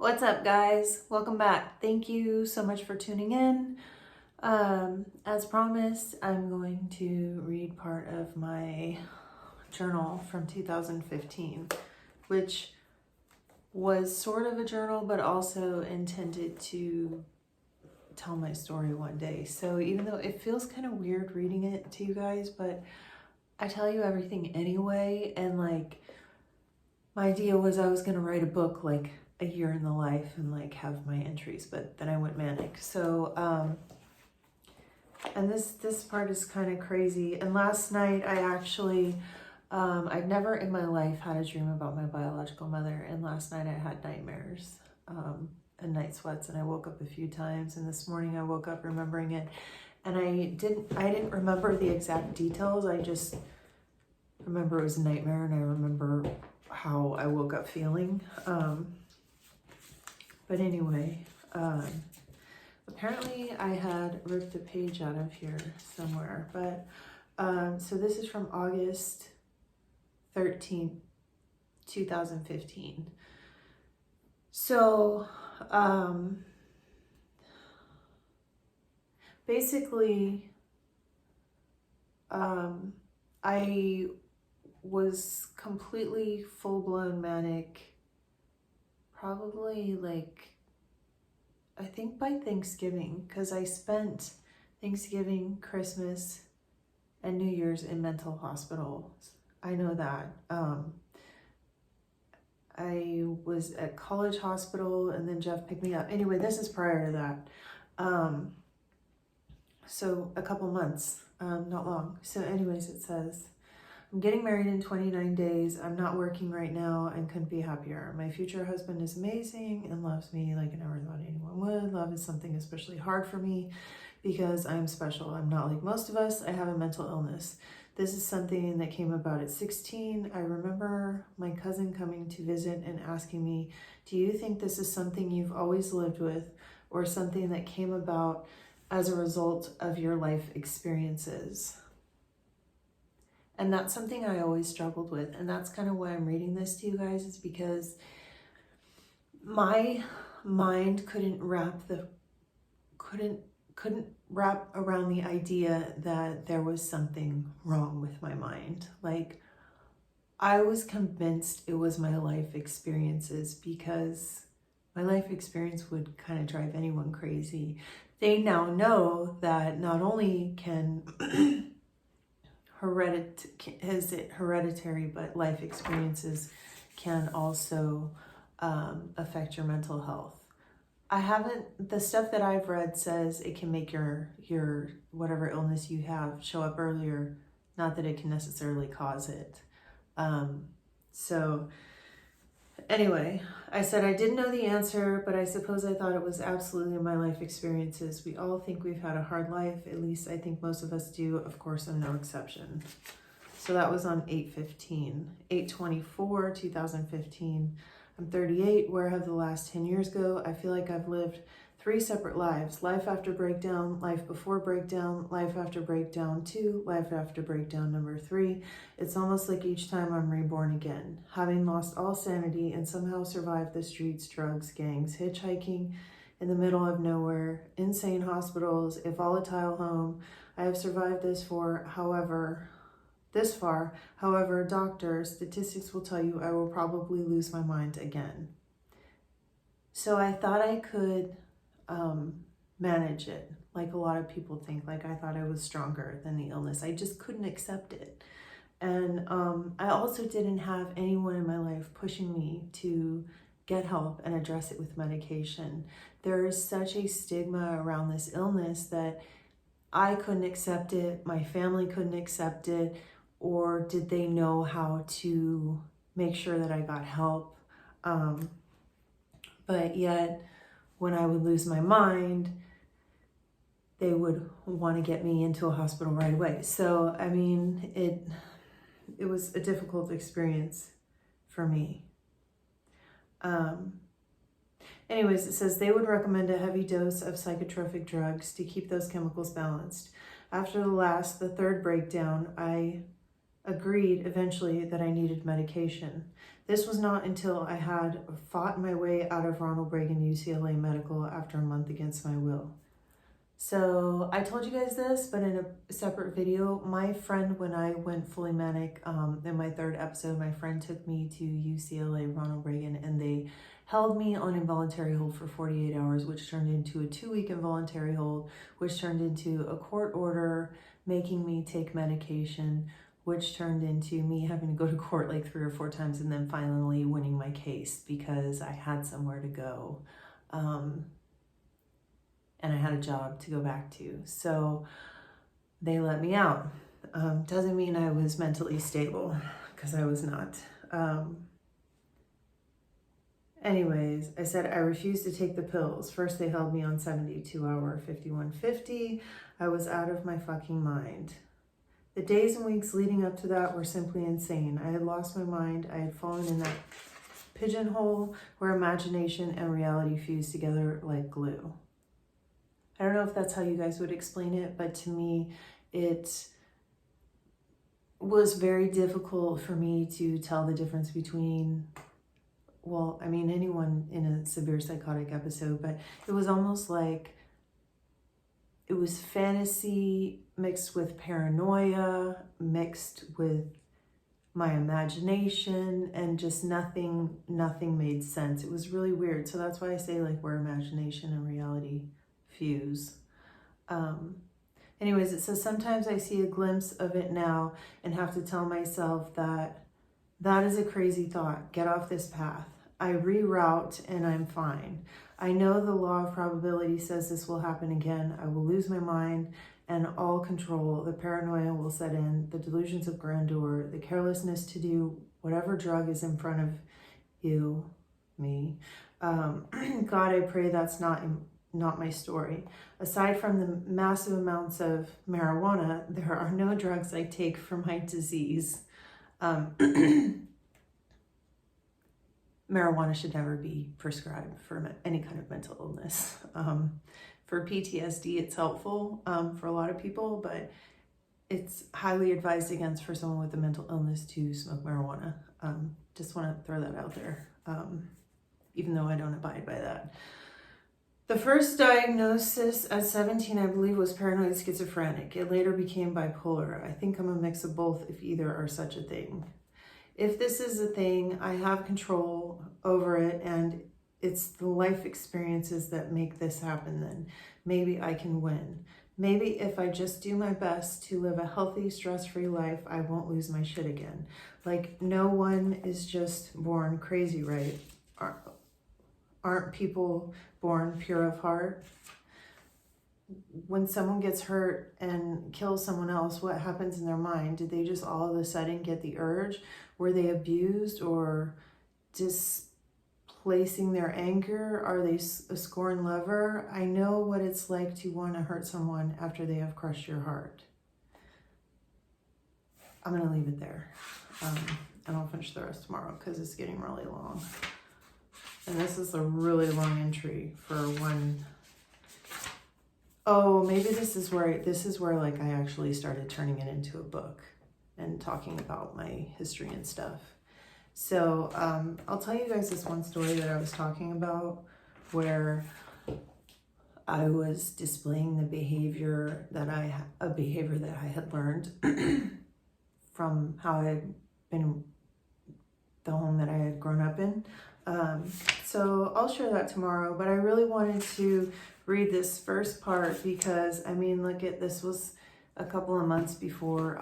What's up, guys? Welcome back. Thank you so much for tuning in. As promised, I'm going to read part of my journal from 2015, which was sort of a journal, but also intended to tell my story one day. So even though it feels kind of weird reading it to you guys, but I tell you everything anyway. And like, my idea was I was going to write a book like a year in the life and like have my entries, but then I went manic. So, and this part is kind of crazy. And last night I actually, I'd never in my life had a dream about my biological mother. And last night I had nightmares, and night sweats, and I woke up a few times. And this morning I woke up remembering it. And I didn't remember the exact details. I just remember it was a nightmare, and I remember how I woke up feeling. But anyway, apparently I had ripped a page out of here somewhere, but so this is from August 13th, 2015. So basically I was completely full-blown manic, probably like, I think by Thanksgiving, because I spent Thanksgiving, Christmas, and New Year's in mental hospitals. I know that. I was at college hospital, and then Jeff picked me up. Anyway, this is prior to that. So a couple months, not long. So anyways, it says, I'm getting married in 29 days. I'm not working right now and couldn't be happier. My future husband is amazing and loves me like I never thought anyone would. Love is something especially hard for me because I'm special. I'm not like most of us. I have a mental illness. This is something that came about at 16. I remember my cousin coming to visit and asking me, do you think this is something you've always lived with or something that came about as a result of your life experiences? And that's something I always struggled with. And that's kind of why I'm reading this to you guys, is because my mind couldn't wrap around the idea that there was something wrong with my mind. Like, I was convinced it was my life experiences, because my life experience would kind of drive anyone crazy. They now know that not only can is it hereditary, but life experiences can also affect your mental health. The stuff that I've read says it can make your whatever illness you have show up earlier, not that it can necessarily cause it. So anyway, I said I didn't know the answer, but I suppose I thought it was absolutely my life experiences. We all think we've had a hard life. At least I think most of us do. Of course, I'm no exception. So that was on 8/15. 8/24, 2015. I'm 38. Where have the last 10 years go? I feel like I've lived 3 separate lives. Life after breakdown, life before breakdown, life after breakdown 2, life after breakdown number 3. It's almost like each time I'm reborn again, having lost all sanity and somehow survived the streets, drugs, gangs, hitchhiking in the middle of nowhere, insane hospitals, a volatile home. I have survived this far. However, doctors, statistics will tell you I will probably lose my mind again. So I thought I could manage it, like a lot of people think. Like, I thought I was stronger than the illness. I just couldn't accept it. And I also didn't have anyone in my life pushing me to get help and address it with medication. There is such a stigma around this illness that I couldn't accept it, my family couldn't accept it, or did they know how to make sure that I got help? But yet, when I would lose my mind, they would want to get me into a hospital right away. So, I mean, it was a difficult experience for me. Anyways, it says they would recommend a heavy dose of psychotropic drugs to keep those chemicals balanced. After the third breakdown, I agreed eventually that I needed medication. This was not until I had fought my way out of Ronald Reagan UCLA Medical after a month against my will. So I told you guys this, but in a separate video, my friend, when I went fully manic, in my 3rd episode, my friend took me to UCLA Ronald Reagan, and they held me on involuntary hold for 48 hours, which turned into a 2-week involuntary hold, which turned into a court order making me take medication, which turned into me having to go to court like 3 or 4 times, and then finally winning my case because I had somewhere to go. And I had a job to go back to. So they let me out. Doesn't mean I was mentally stable, because I was not. Anyways, I said I refused to take the pills. First they held me on 72-hour 5150. I was out of my fucking mind. The days and weeks leading up to that were simply insane. I had lost my mind. I had fallen in that pigeonhole where imagination and reality fused together like glue. I don't know if that's how you guys would explain it, but to me, it was very difficult for me to tell the difference between, well, I mean, anyone in a severe psychotic episode, but it was almost like it was fantasy mixed with paranoia, mixed with my imagination, and just nothing made sense. It was really weird. So that's why I say like where imagination and reality fuse. Anyways, it says, sometimes I see a glimpse of it now and have to tell myself that is a crazy thought. Get off this path. I reroute and I'm fine. I know the law of probability says this will happen again. I will lose my mind and all control. The paranoia will set in, the delusions of grandeur, the carelessness to do whatever drug is in front of you, me. God, I pray that's not my story. Aside from the massive amounts of marijuana, there are no drugs I take for my disease. Marijuana should never be prescribed for any kind of mental illness. For PTSD, it's helpful for a lot of people, but it's highly advised against for someone with a mental illness to smoke marijuana. Just want to throw that out there, even though I don't abide by that. The first diagnosis at 17, I believe, was paranoid schizophrenic. It later became bipolar. I think I'm a mix of both, if either are such a thing. If this is a thing, I have control over it, and it's the life experiences that make this happen then. Maybe I can win. Maybe if I just do my best to live a healthy, stress-free life, I won't lose my shit again. Like, no one is just born crazy, right? Aren't people born pure of heart? When someone gets hurt and kills someone else, what happens in their mind? Did they just all of a sudden get the urge? Were they abused or displacing their anger? Are they a scorned lover? I know what it's like to want to hurt someone after they have crushed your heart. I'm going to leave it there. And I'll finish the rest tomorrow because it's getting really long. And this is a really long entry for one. Oh, maybe this is where like I actually started turning it into a book and talking about my history and stuff. So I'll tell you guys this one story that I was talking about where I was displaying the behavior that I had learned from how I had been the home that I had grown up in. So I'll share that tomorrow, but I really wanted to read this first part because, I mean, this was a couple of months before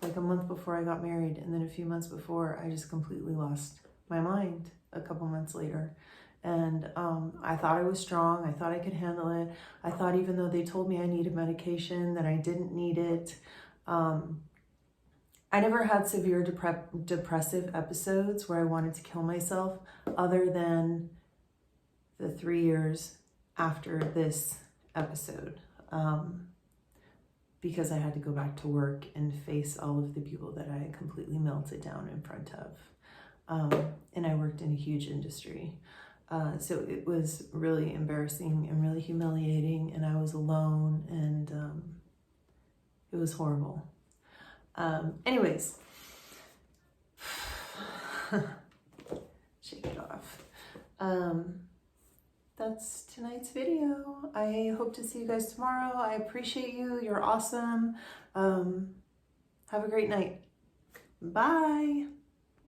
like a month before I got married, and then a few months before I just completely lost my mind a couple months later. And I thought I was strong. I thought I could handle it. I thought even though they told me I needed medication, that I didn't need it. I never had severe depressive episodes where I wanted to kill myself other than the 3 years after this episode, because I had to go back to work and face all of the people that I had completely melted down in front of. And I worked in a huge industry. So it was really embarrassing and really humiliating, and I was alone, and it was horrible. Anyways, shake it off. That's tonight's video. I hope to see you guys tomorrow. I appreciate you. You're awesome. Have a great night. Bye.